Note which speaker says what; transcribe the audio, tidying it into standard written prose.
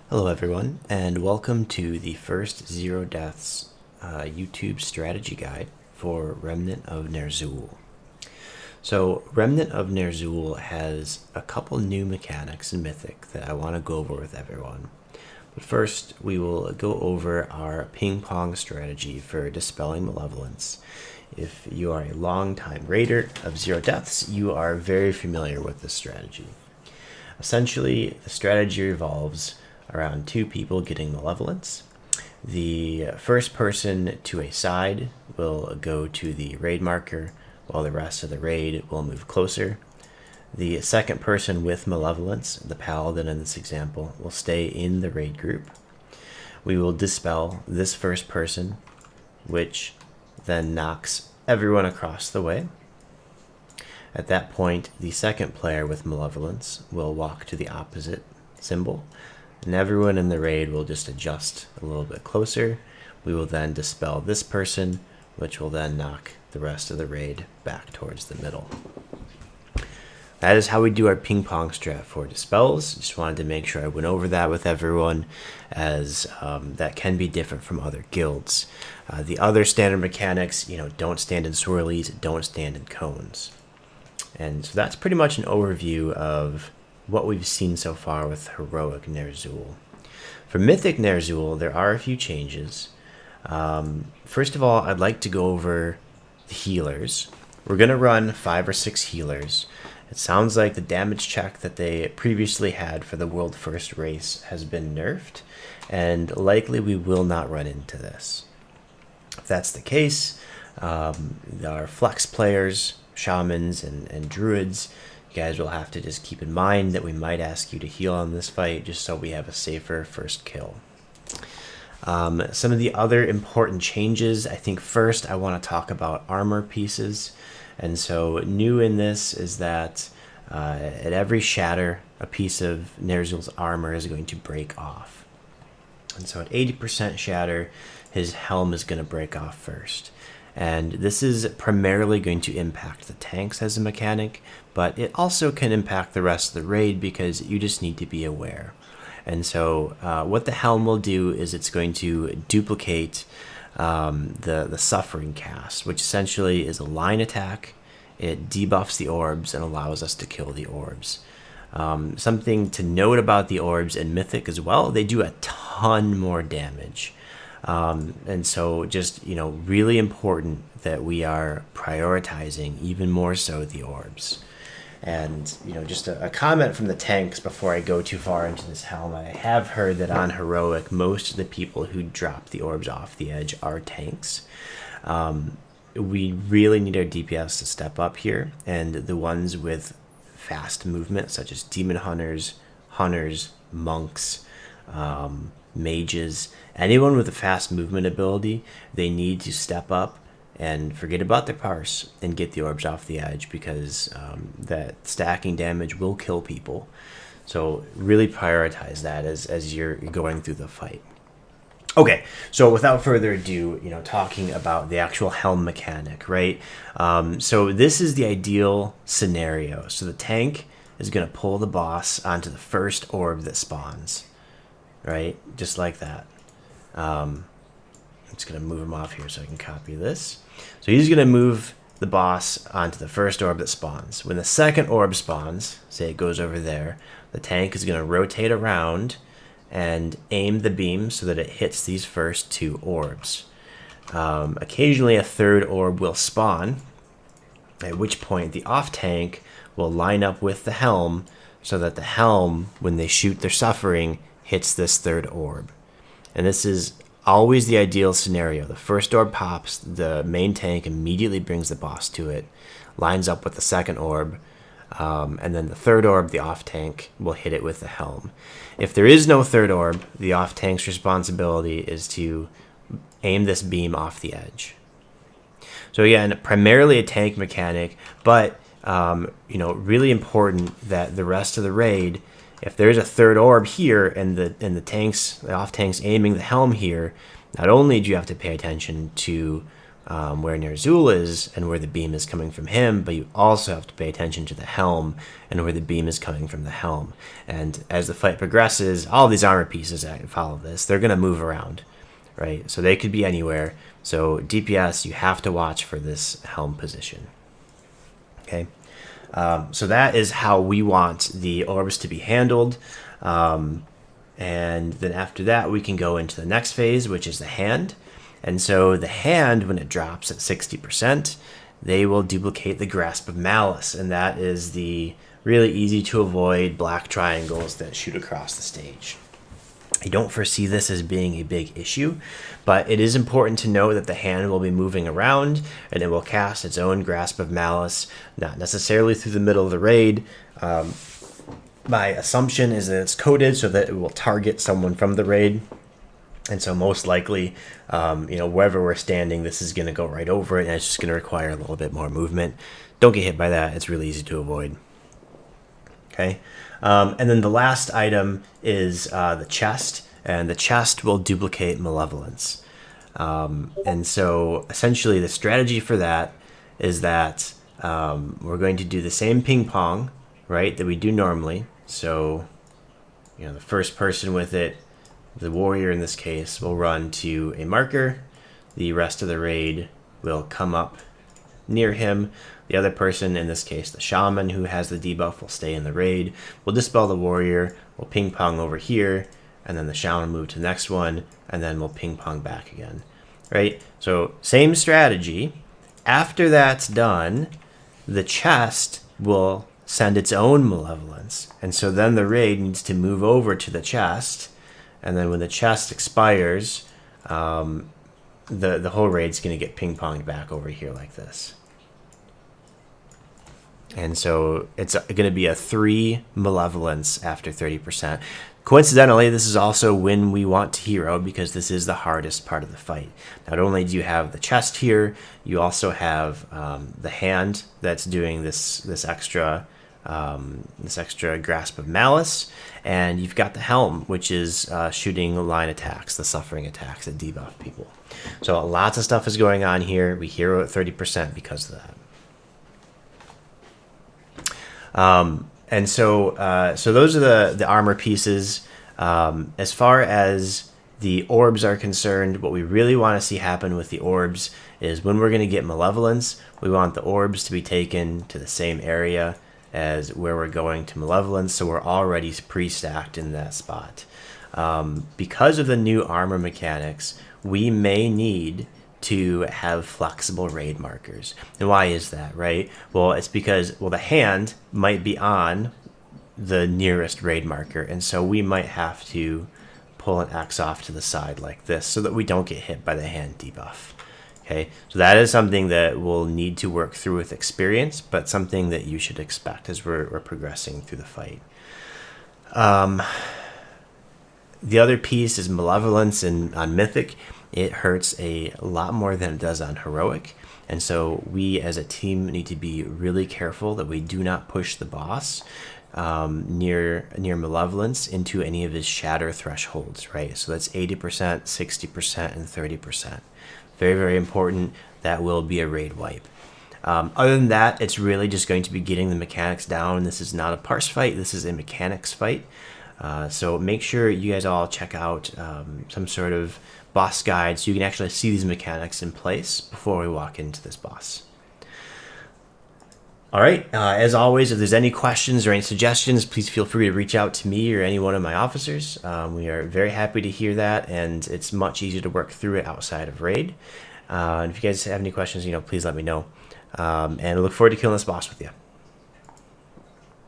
Speaker 1: Hello everyone, and welcome to the first Zero Deaths YouTube strategy guide for Remnant of Ner'zhul. So Remnant of Ner'zhul has a couple new mechanics in Mythic that I want to go over with everyone. But first, we will go over our ping pong strategy for dispelling malevolence. If you are a long-time raider of Zero Deaths, you are very familiar with this strategy. Essentially, the strategy revolves around two people getting malevolence. The first person to a side will go to the raid marker, while the rest of the raid will move closer. The second person with malevolence, the paladin in this example, will stay in the raid group. We will dispel this first person, which then knocks everyone across the way. At that point, the second player with malevolence will walk to the opposite symbol, and everyone in the raid will just adjust a little bit closer. We will then dispel this person, which will then knock the rest of the raid back towards the middle. That is how we do our ping pong strat for dispels. Just wanted to make sure I went over that with everyone, as that can be different from other guilds. The other standard mechanics, don't stand in swirlies, don't stand in cones. And so that's pretty much an overview of what we've seen so far with Heroic Ner'zhul. For Mythic Ner'zhul, there are a few changes. First of all, I'd like to go over the healers. We're going to run 5 or 6 healers. It sounds like the damage check that they previously had for the World First race has been nerfed, and likely we will not run into this. If that's the case, our flex players, shamans, and druids, you guys will have to just keep in mind that we might ask you to heal on this fight just so we have a safer first kill. Some of the other important changes, I think first I want to talk about armor pieces. And so new in this is that at every shatter, a piece of Ner'zhul's armor is going to break off. And so at 80% shatter, his helm is going to break off first. And this is primarily going to impact the tanks as a mechanic, but it also can impact the rest of the raid because you just need to be aware. And so what the helm will do is it's going to duplicate the Suffering cast, which essentially is a line attack. It debuffs the orbs and allows us to kill the orbs. Something to note about the orbs in Mythic as well, they do a ton more damage. And so just, really important that we are prioritizing even more so the orbs. And, just a comment from the tanks before I go too far into this helm. I have heard that on Heroic, most of the people who drop the orbs off the edge are tanks. We really need our DPS to step up here, and the ones with fast movement, such as demon hunters, monks, mages, anyone with a fast movement ability, they need to step up and forget about their parse and get the orbs off the edge, because that stacking damage will kill people. So really prioritize that as you're going through the fight. Okay, so without further ado, talking about the actual helm mechanic, right? So this is the ideal scenario. So the tank is going to pull the boss onto the first orb that spawns, right? Just like that. I'm just going to move him off here so I can copy this. So he's going to move the boss onto the first orb that spawns. When the second orb spawns, say it goes over there, the tank is going to rotate around and aim the beam so that it hits these first 2 orbs. Occasionally a third orb will spawn, at which point the off tank will line up with the helm so that the helm, when they shoot their Suffering, hits this third orb. And this is always the ideal scenario. The first orb pops, the main tank immediately brings the boss to it, lines up with the second orb, and then the third orb, the off tank, will hit it with the helm. If there is no third orb, the off tank's responsibility is to aim this beam off the edge. So again, primarily a tank mechanic, but really important that the rest of the raid, if there's a third orb here and the off tank's aiming the helm here, not only do you have to pay attention to where Ner'zhul is and where the beam is coming from him, but you also have to pay attention to the helm and where the beam is coming from the helm. And as the fight progresses, all these armor pieces that follow this, they're going to move around, right? So they could be anywhere. So DPS, you have to watch for this helm position. Okay, so that is how we want the orbs to be handled. And then after that, we can go into the next phase, which is the hand. And so the hand, when it drops at 60%, they will duplicate the Grasp of Malice. And that is the really easy to avoid black triangles that shoot across the stage. I don't foresee this as being a big issue, but it is important to know that the hand will be moving around and it will cast its own Grasp of Malice, not necessarily through the middle of the raid. My assumption is that it's coded so that it will target someone from the raid. And so most likely, wherever we're standing, this is going to go right over it, and it's just going to require a little bit more movement. Don't get hit by that. It's really easy to avoid. Okay. And then the last item is the chest, and the chest will duplicate Malevolence. And so essentially the strategy for that is that we're going to do the same ping pong, right, that we do normally. So, the first person with it, the warrior in this case, will run to a marker. The rest of the raid will come up near him. The other person, in this case the shaman who has the debuff, will stay in the raid. We'll dispel the warrior, we'll ping pong over here, and then the shaman will move to the next one, and then we'll ping pong back again. Right? So same strategy. After that's done, the chest will send its own Malevolence. And so then the raid needs to move over to the chest. And then when the chest expires, the whole raid's going to get ping-ponged back over here like this. And so it's going to be a 3 Malevolence after 30%. Coincidentally, this is also when we want to hero, because this is the hardest part of the fight. Not only do you have the chest here, you also have the hand that's doing this extra Grasp of Malice, and you've got the helm, which is shooting line attacks, the suffering attacks that debuff people. So lots of stuff is going on here. We hero at 30% because of that. And so those are the armor pieces. As far as the orbs are concerned, what we really want to see happen with the orbs is when we're going to get Malevolence, we want the orbs to be taken to the same area as where we're going to Malevolence, so we're already pre-stacked in that spot. Because of the new armor mechanics, we may need to have flexible raid markers. And why is that, right? Well, it's because, the hand might be on the nearest raid marker, and so we might have to pull an X off to the side like this so that we don't get hit by the hand debuff. Okay, so that is something that we'll need to work through with experience, but something that you should expect as we're progressing through the fight. The other piece is Malevolence, and on Mythic, it hurts a lot more than it does on Heroic. And so we as a team need to be really careful that we do not push the boss near Malevolence into any of his shatter thresholds, right? So that's 80%, 60%, and 30%. Very, very important. That will be a raid wipe. Other than that, it's really just going to be getting the mechanics down. This is not a parse fight. This is a mechanics fight. So make sure you guys all check out some sort of boss guide so you can actually see these mechanics in place before we walk into this boss. All right, as always, if there's any questions or any suggestions, please feel free to reach out to me or any one of my officers. We are very happy to hear that, and it's much easier to work through it outside of raid. And if you guys have any questions, please let me know. And I look forward to killing this boss with you.